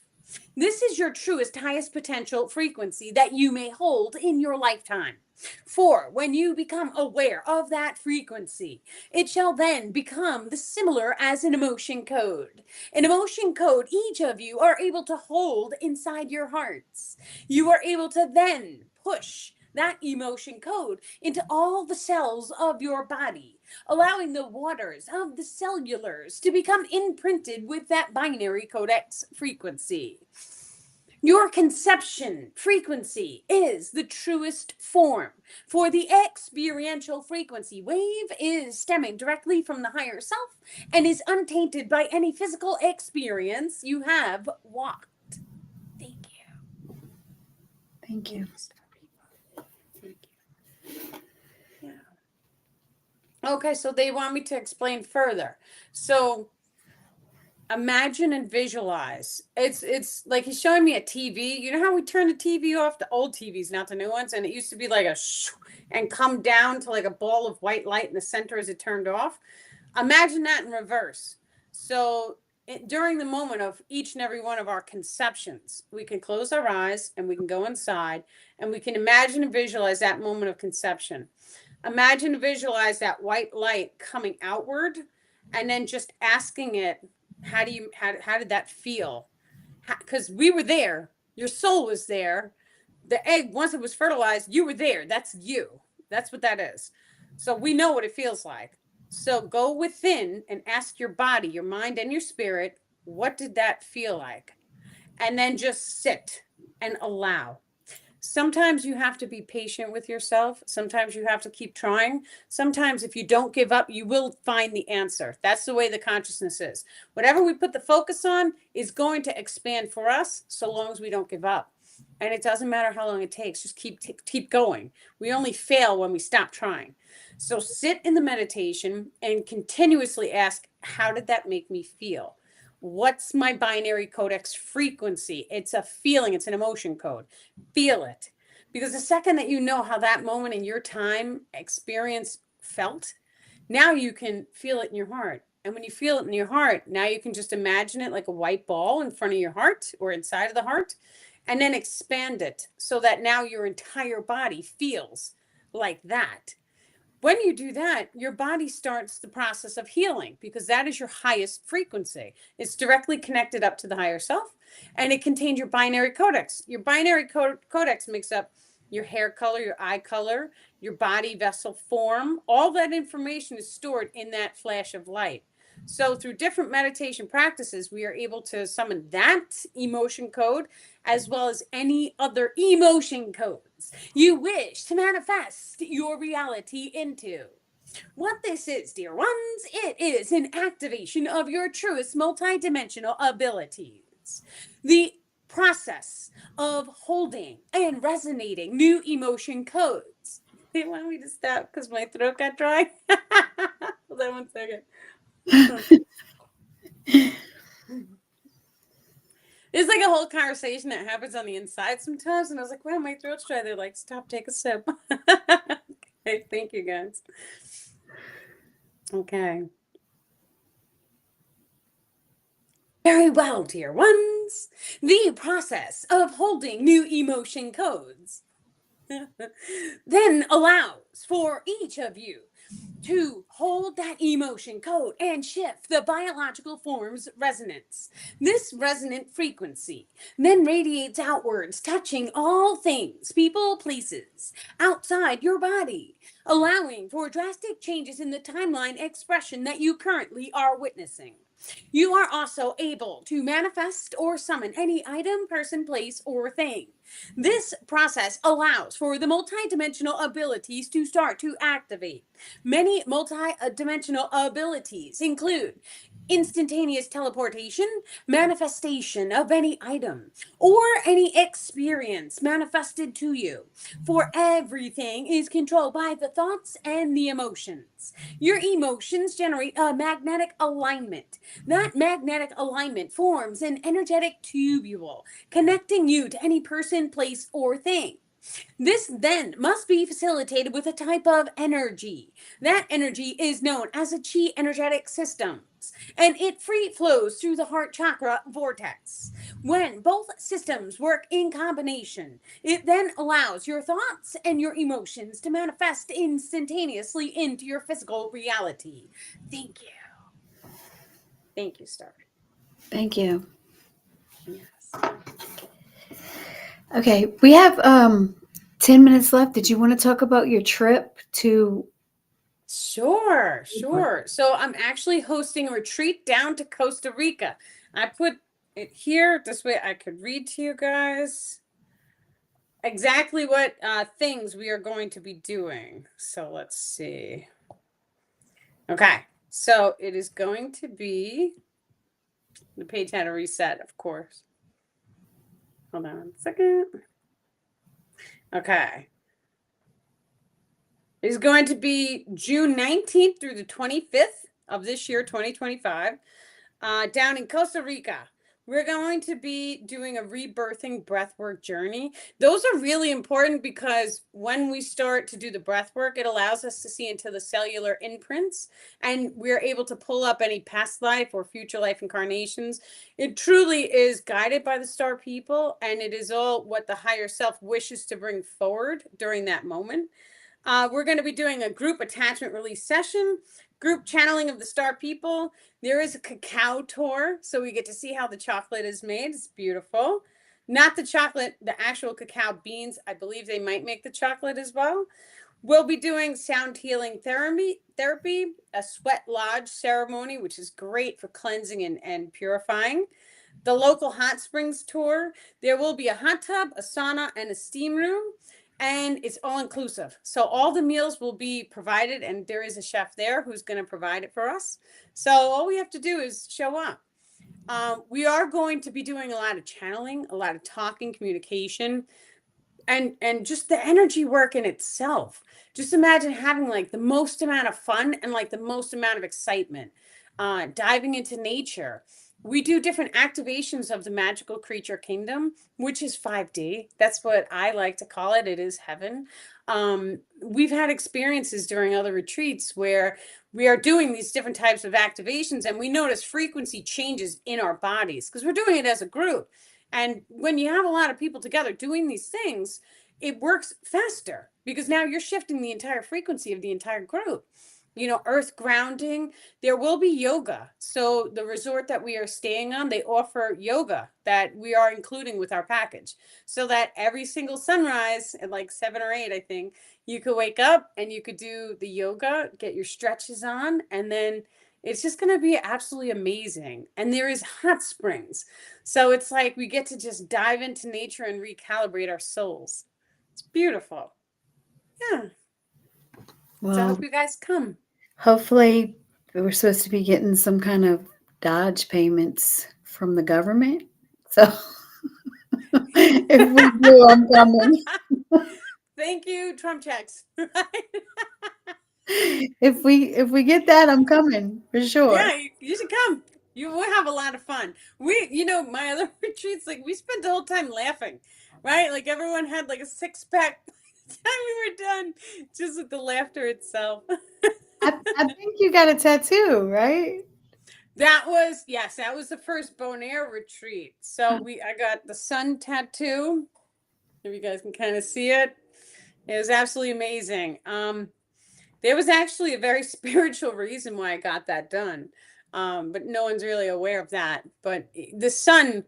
This is your truest, highest potential frequency that you may hold in your lifetime. For when you become aware of that frequency, it shall then become the similar as an emotion code. An emotion code each of you are able to hold inside your hearts. You are able to then push that emotion code into all the cells of your body, allowing the waters of the cellulars to become imprinted with that binary codex frequency. Your conception frequency is the truest form. For the experiential frequency wave is stemming directly from the higher self and is untainted by any physical experience you have walked. Thank you. Thank you. Thank you. Yeah. Okay, so they want me to explain further. So imagine and visualize. It's like he's showing me a TV. You know how we turn the TV off, the old TVs, not the new ones, and it used to be like a and come down to like a ball of white light in the center as it turned off. Imagine that in reverse. So during the moment of each and every one of our conceptions, we can close our eyes and we can go inside and we can imagine and visualize that moment of conception. Imagine and visualize that white light coming outward and then just asking it, how did that feel? Because we were there, your soul was there. The egg, once it was fertilized, you were there. That's you. That's what that is. So we know what it feels like. So go within and ask your body, your mind, and your spirit, what did that feel like? And then just sit and allow. Sometimes you have to be patient with yourself. Sometimes you have to keep trying. Sometimes if you don't give up, you will find the answer. That's the way the consciousness is. Whatever we put the focus on is going to expand for us so long as we don't give up. And it doesn't matter how long it takes. Just keep going. We only fail when we stop trying. So sit in the meditation and continuously ask, how did that make me feel? What's my binary codex frequency? It's a feeling. It's an emotion code. Feel it. Because the second that you know how that moment in your time experience felt, now you can feel it in your heart. And when you feel it in your heart, now you can just imagine it like a white ball in front of your heart or inside of the heart, and then expand it so that now your entire body feels like that. When you do that, your body starts the process of healing because that is your highest frequency. It's directly connected up to the higher self, and it contains your binary codex. Your binary codex makes up your hair color, your eye color, your body vessel form. All that information is stored in that flash of light. So through different meditation practices, we are able to summon that emotion code as well as any other emotion codes you wish to manifest your reality into. What this is, dear ones, it is an activation of your truest multidimensional abilities. The process of holding and resonating new emotion codes. They want me to stop because my throat got dry. Hold on 1 second. There's like a whole conversation that happens on the inside sometimes, and I was like, wow, my throat's dry. They're like, stop, take a sip. Okay, thank you guys. Okay. Very well, dear ones. The process of holding new emotion codes then allows for each of you to hold that emotion code and shift the biological form's resonance. This resonant frequency then radiates outwards, touching all things, people, places outside your body, allowing for drastic changes in the timeline expression that you currently are witnessing. You are also able to manifest or summon any item, person, place, or thing. This process allows for the multidimensional abilities to start to activate. Many multi-dimensional abilities include instantaneous teleportation, manifestation of any item, or any experience manifested to you. For everything is controlled by the thoughts and the emotions. Your emotions generate a magnetic alignment. That magnetic alignment forms an energetic tubule, connecting you to any person, place, or thing. This then must be facilitated with a type of energy. That energy is known as a chi energetic systems, and it free flows through the heart chakra vortex. When both systems work in combination, it then allows your thoughts and your emotions to manifest instantaneously into your physical reality. Thank you. Thank you, Star. Thank you. Yes. Okay, we have 10 minutes left. Did you want to talk about your trip to Sure. So I'm actually hosting a retreat down to Costa Rica. I put it here this way I could read to you guys exactly what things we are going to be doing. So let's see. Okay, so it is going to be the page had a reset, of course. Hold on a second. Okay. It is going to be June 19th through the 25th of this year, 2025. Down in Costa Rica. We're going to be doing a rebirthing breathwork journey. Those are really important because when we start to do the breathwork, it allows us to see into the cellular imprints and we're able to pull up any past life or future life incarnations. It truly is guided by the star people and it is all what the higher self wishes to bring forward during that moment. We're going to be doing a group attachment release session, group channeling of the star people. There is a cacao tour, so we get to see how the chocolate is made. It's beautiful. Not the chocolate, the actual cacao beans. I believe they might make the chocolate as well. We'll be doing sound healing therapy, a sweat lodge ceremony, which is great for cleansing and purifying. The local hot springs tour. There will be a hot tub, a sauna, and a steam room and it's all inclusive. So all the meals will be provided, and there is a chef there who's going to provide it for us. So all we have to do is show up. We are going to be doing a lot of channeling, a lot of talking, communication, and just the energy work in itself. Just imagine having like the most amount of fun and like the most amount of excitement. Diving into nature. We do different activations of the magical creature kingdom, which is 5D. That's what I like to call it. It is heaven. We've had experiences during other retreats where we are doing these different types of activations and we notice frequency changes in our bodies because we're doing it as a group. And when you have a lot of people together doing these things, it works faster because now you're shifting the entire frequency of the entire group. You know, earth grounding, there will be yoga. So the resort that we are staying on, they offer yoga that we are including with our package. So that every single sunrise at like 7 or 8, I think, you could wake up and you could do the yoga, get your stretches on, and then it's just going to be absolutely amazing. And there is hot springs. So it's like we get to just dive into nature and recalibrate our souls. It's beautiful. Yeah. So I well, hope you guys come. hopefully we're supposed to be getting some kind of Dodge payments from the government. So if we do, I'm coming. Thank you, Trump checks. If we get that, I'm coming for sure. Yeah, you should come. You will have a lot of fun. My other retreats, like we spent the whole time laughing, right? Like everyone had like a 6 pack by the time we were done, just with the laughter itself. I think you got a tattoo, right? That was the first Bonaire retreat. So I got the sun tattoo. If you guys can kind of see it. It was absolutely amazing. There was actually a very spiritual reason why I got that done. But no one's really aware of that. But the sun,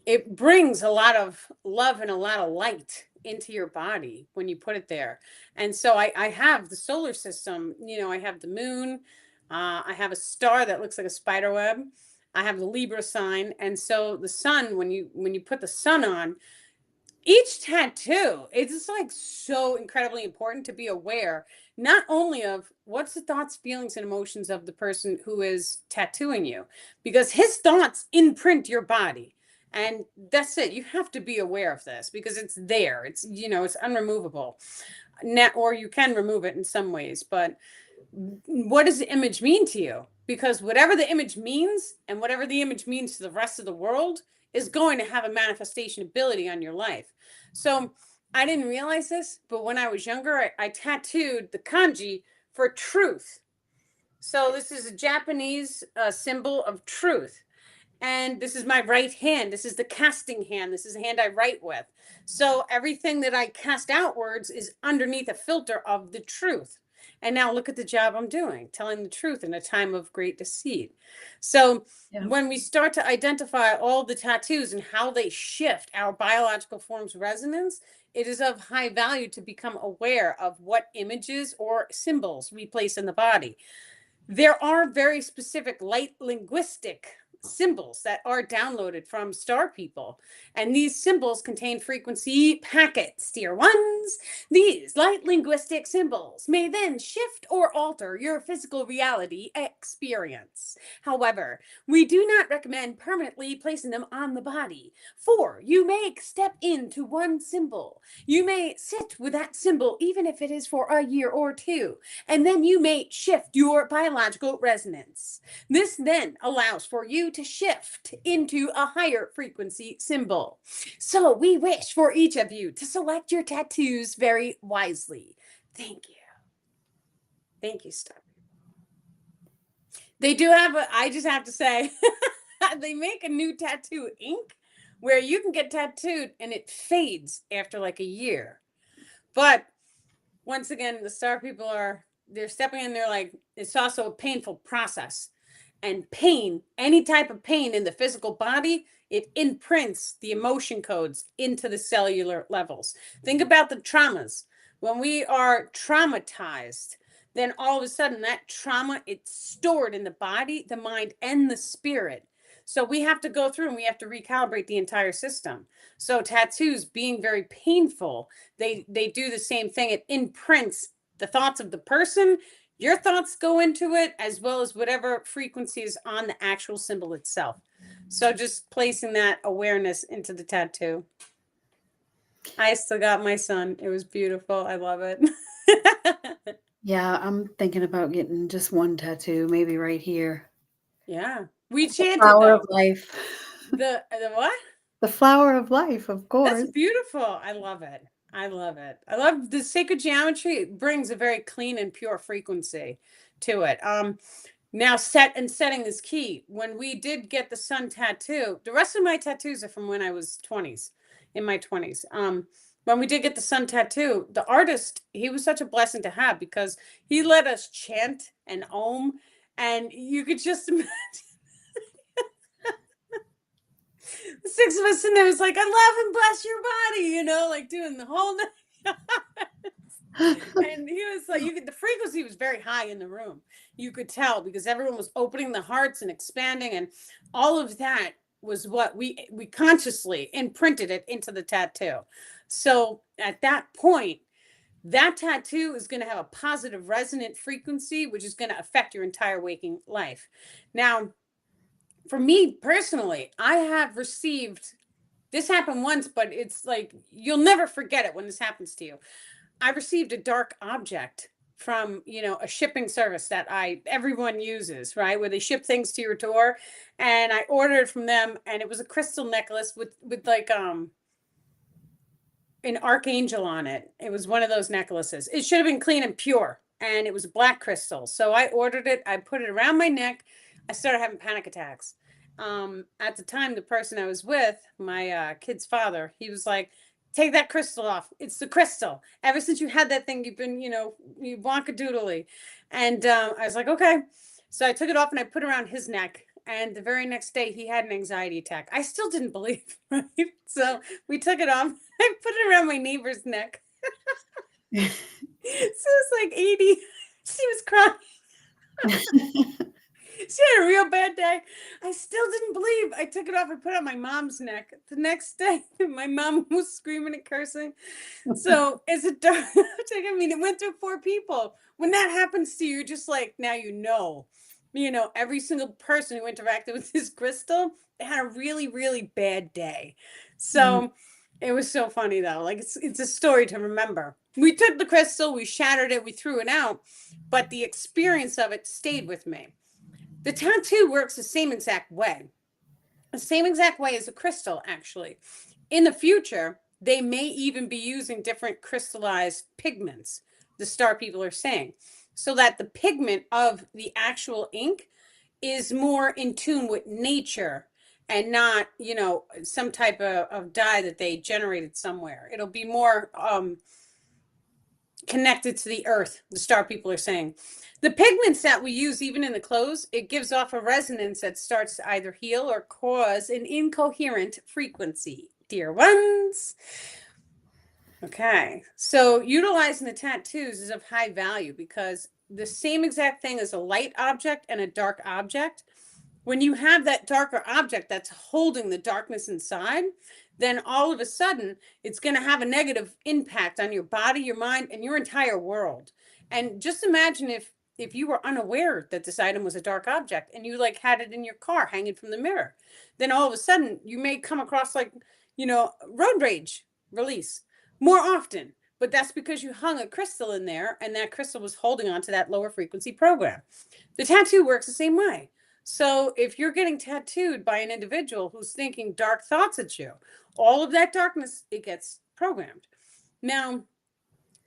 it brings a lot of love and a lot of light into your body when you put it there. And so I have the solar system, I have the moon, I have a star that looks like a spider web. I have the Libra sign. And so the sun, when you put the sun on, each tattoo, it's just like so incredibly important to be aware. not only of what's the thoughts, feelings, and emotions of the person who is tattooing you, because his thoughts imprint your body. And that's it. You have to be aware of this because it's there. It's, it's unremovable. Now, or you can remove it in some ways, but what does the image mean to you? Because whatever the image means and whatever the image means to the rest of the world is going to have a manifestation ability on your life. So I didn't realize this, but when I was younger, I tattooed the kanji for truth. So this is a Japanese symbol of truth. And this is my right hand. This is the casting hand. This is the hand I write with. So everything that I cast outwards is underneath a filter of the truth. And now look at the job I'm doing, telling the truth in a time of great deceit. So Yeah. when we start to identify all the tattoos and how they shift our biological form's resonance, it is of high value to become aware of what images or symbols we place in the body. There are very specific light linguistic symbols that are downloaded from star people, and these symbols contain frequency packets. Dear ones, these light linguistic symbols may then shift or alter your physical reality experience. However, we do not recommend permanently placing them on the body, for you may step into one symbol. You may sit with that symbol even if it is for a year or two, and then you may shift your biological resonance. This then allows for you to shift into a higher frequency symbol. So we wish for each of you to select your tattoos very wisely. Thank you. Thank you, Star. They do have I just have to say, they make a new tattoo ink where you can get tattooed and it fades after like a year. But once again, the star people they're stepping in, they're like, it's also a painful process. And pain, any type of pain in the physical body, it imprints the emotion codes into the cellular levels. Think about the traumas. When we are traumatized, then all of a sudden that trauma, it's stored in the body, the mind, and the spirit. So we have to go through and we have to recalibrate the entire system. So tattoos being very painful, they do the same thing. It imprints the thoughts of the person. Your thoughts go into it as well as whatever frequency is on the actual symbol itself. So just placing that awareness into the tattoo. I still got my son. It was beautiful. I love it. Yeah, I'm thinking about getting just one tattoo, maybe right here. Yeah. We The chanted flower of though. life. The what? The flower of life, of That's course. beautiful. I love it. I love it. I love the sacred geometry. It brings a very clean and pure frequency to it. Now setting is key. When we did get the sun tattoo, the rest of my tattoos are from when I was 20s, in my 20s. When we did get the sun tattoo, the artist, he was such a blessing to have because he let us chant and om, and you could just imagine the six of us in there was like, I love and bless your body, like doing the whole night. And he was like, the frequency was very high in the room. You could tell because everyone was opening the hearts and expanding, and all of that was what we consciously imprinted it into the tattoo. So at that point, that tattoo is going to have a positive resonant frequency, which is going to affect your entire waking life. Now, for me personally, I have received this happened once, but it's like you'll never forget it when this happens to you. I received a dark object from, a shipping service that everyone uses, right? Where they ship things to your door. And I ordered from them, and it was a crystal necklace with like an archangel on it. It was one of those necklaces. It should have been clean and pure, and it was black crystal. So I ordered it, I put it around my neck. I started having panic attacks. At the time, the person I was with, my kid's father, he was like, take that crystal off. It's the crystal. Ever since you had that thing, you've been, you wonkadoodly. And I was like, okay. So I took it off and I put it around his neck. And the very next day, he had an anxiety attack. I still didn't believe, right? So we took it off. I put it around my neighbor's neck. So it's like 80. She was crying. She had a real bad day. I still didn't believe. I took it off and put it on my mom's neck. The next day, my mom was screaming and cursing. So it's a dark object. I mean, it went through 4 people. When that happens to you, you're just like, now you know. Every single person who interacted with this crystal, they had a really, really bad day. Mm. So it was so funny though. Like it's a story to remember. We took the crystal, we shattered it, we threw it out, but the experience of it stayed with me. The tattoo works the same exact way. The same exact way as a crystal, actually. In the future, they may even be using different crystallized pigments, the star people are saying, so that the pigment of the actual ink is more in tune with nature and not, some type of dye that they generated somewhere. It'll be more connected to the earth, the star people are saying. The pigments that we use even in the clothes, it gives off a resonance that starts to either heal or cause an incoherent frequency, dear ones. Okay, so utilizing the tattoos is of high value because the same exact thing as a light object and a dark object, when you have that darker object that's holding the darkness inside, then all of a sudden it's going to have a negative impact on your body, your mind, and your entire world. And just imagine if you were unaware that this item was a dark object and you like had it in your car hanging from the mirror, then all of a sudden you may come across road rage release more often. But that's because you hung a crystal in there and that crystal was holding on to that lower frequency program. The tattoo works the same way. So if you're getting tattooed by an individual who's thinking dark thoughts at you, all of that darkness, it gets programmed. Now,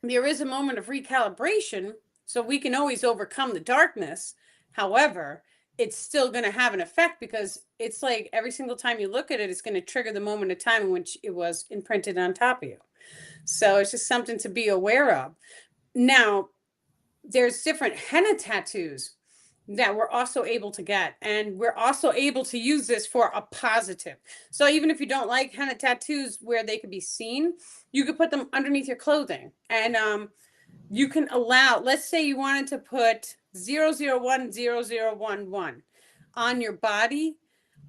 there is a moment of recalibration, so we can always overcome the darkness. However, it's still going to have an effect because it's like every single time you look at it, it's going to trigger the moment of time in which it was imprinted on top of you. So it's just something to be aware of. Now, there's different henna tattoos that we're also able to get, and we're also able to use this for a positive. So even if you don't like henna tattoos where they could be seen, you could put them underneath your clothing, and you can allow, let's say you wanted to put 0010011 on your body,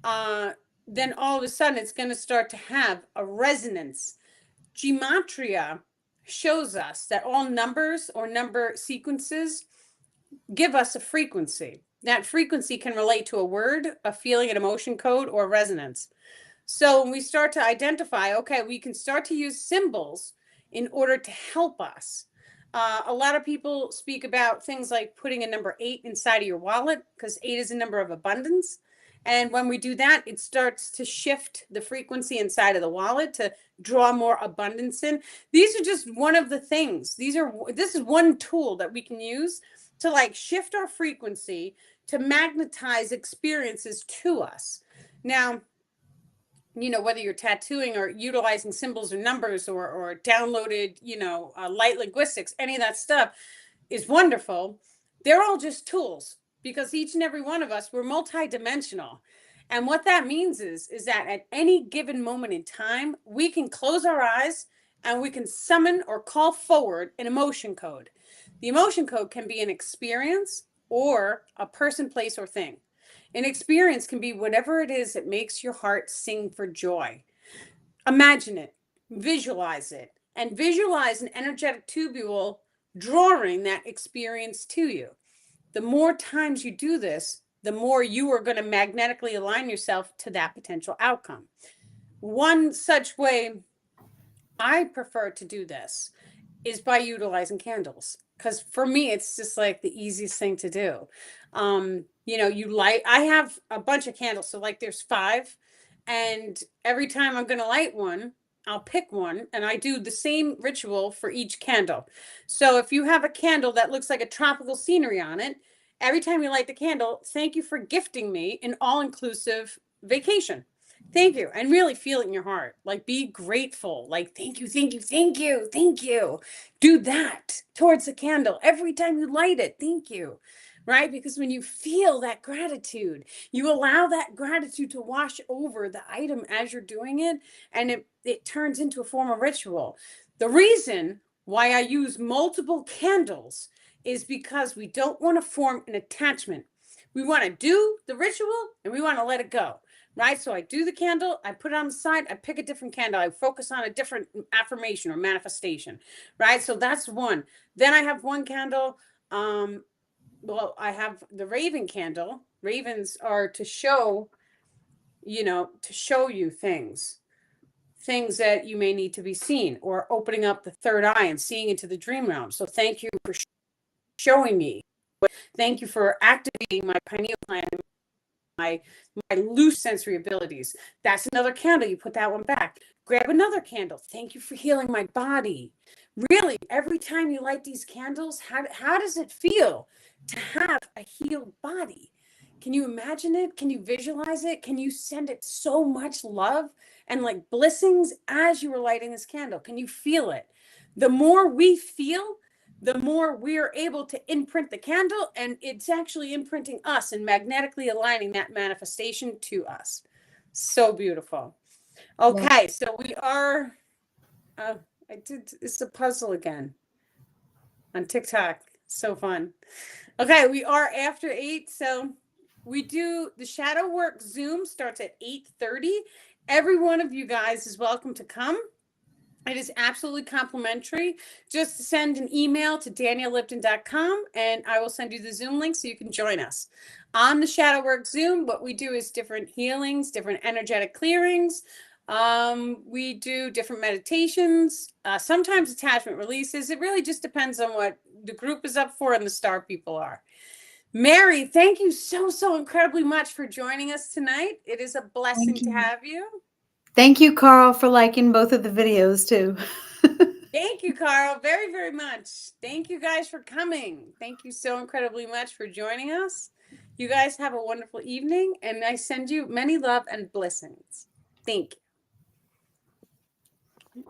then all of a sudden it's going to start to have a resonance. Gematria shows us that all numbers or number sequences give us a frequency. That frequency can relate to a word, a feeling, an emotion code, or resonance. So when we start to identify, okay, we can start to use symbols in order to help us. A lot of people speak about things like putting a number 8 inside of your wallet because 8 is a number of abundance. And when we do that, it starts to shift the frequency inside of the wallet to draw more abundance in. These are just one of the things. This is one tool that we can use to shift our frequency to magnetize experiences to us. Now, whether you're tattooing or utilizing symbols or numbers or downloaded, light linguistics, any of that stuff is wonderful. They're all just tools because each and every one of us, we're multidimensional. And what that means is that at any given moment in time, we can close our eyes and we can summon or call forward an emotion code. The emotion code can be an experience or a person, place, or thing. An experience can be whatever it is that makes your heart sing for joy. Imagine it, visualize it, and visualize an energetic tubule drawing that experience to you. The more times you do this, the more you are going to magnetically align yourself to that potential outcome. One such way I prefer to do this is by utilizing candles. Because for me, it's just like the easiest thing to do. I have a bunch of candles. So there's 5. And every time I'm going to light one, I'll pick one and I do the same ritual for each candle. So if you have a candle that looks like a tropical scenery on it, every time you light the candle, thank you for gifting me an all-inclusive vacation. Thank you. And really feel it in your heart. Be grateful. Thank you, thank you, thank you, thank you. Do that towards the candle every time you light it. Thank you. Right? Because when you feel that gratitude, you allow that gratitude to wash over the item as you're doing it, and it turns into a form of ritual. The reason why I use multiple candles is because we don't want to form an attachment. We want to do the ritual and we want to let it go, right? So I do the candle, I put it on the side, I pick a different candle, I focus on a different affirmation or manifestation, right? So that's one. Then I have one candle. Well, I have the raven candle. Ravens are to show, to show you things that you may need to be seen, or opening up the third eye and seeing into the dream realm. So thank you for showing me. Thank you for activating my pineal gland, my loose sensory abilities. That's another candle. You put that one back. Grab another candle. Thank you for healing my body. Really, every time you light these candles, how does it feel to have a healed body? Can you imagine it? Can you visualize it? Can you send it so much love and like blessings as you were lighting this candle? Can you feel it? The more we feel, the more we're able to imprint the candle, and it's actually imprinting us and magnetically aligning that manifestation to us. So beautiful. Okay, so we are, it's a puzzle again on TikTok. So fun. Okay, we are after 8, so we do the shadow work Zoom starts at 8:30. Every one of you guys is welcome to come. It is absolutely complimentary. Just send an email to daniellipton.com and I will send you the Zoom link so you can join us. On the Shadow Work Zoom, what we do is different healings, different energetic clearings. We do different meditations, sometimes attachment releases. It really just depends on what the group is up for and the star people are. Mary, thank you so incredibly much for joining us tonight. It is a blessing to have you. Thank you, Carl, for liking both of the videos too. Thank you, Carl, very much. Thank you guys for coming. Thank you so incredibly much for joining us. You guys have a wonderful evening, and I send you many love and blessings. Thank you.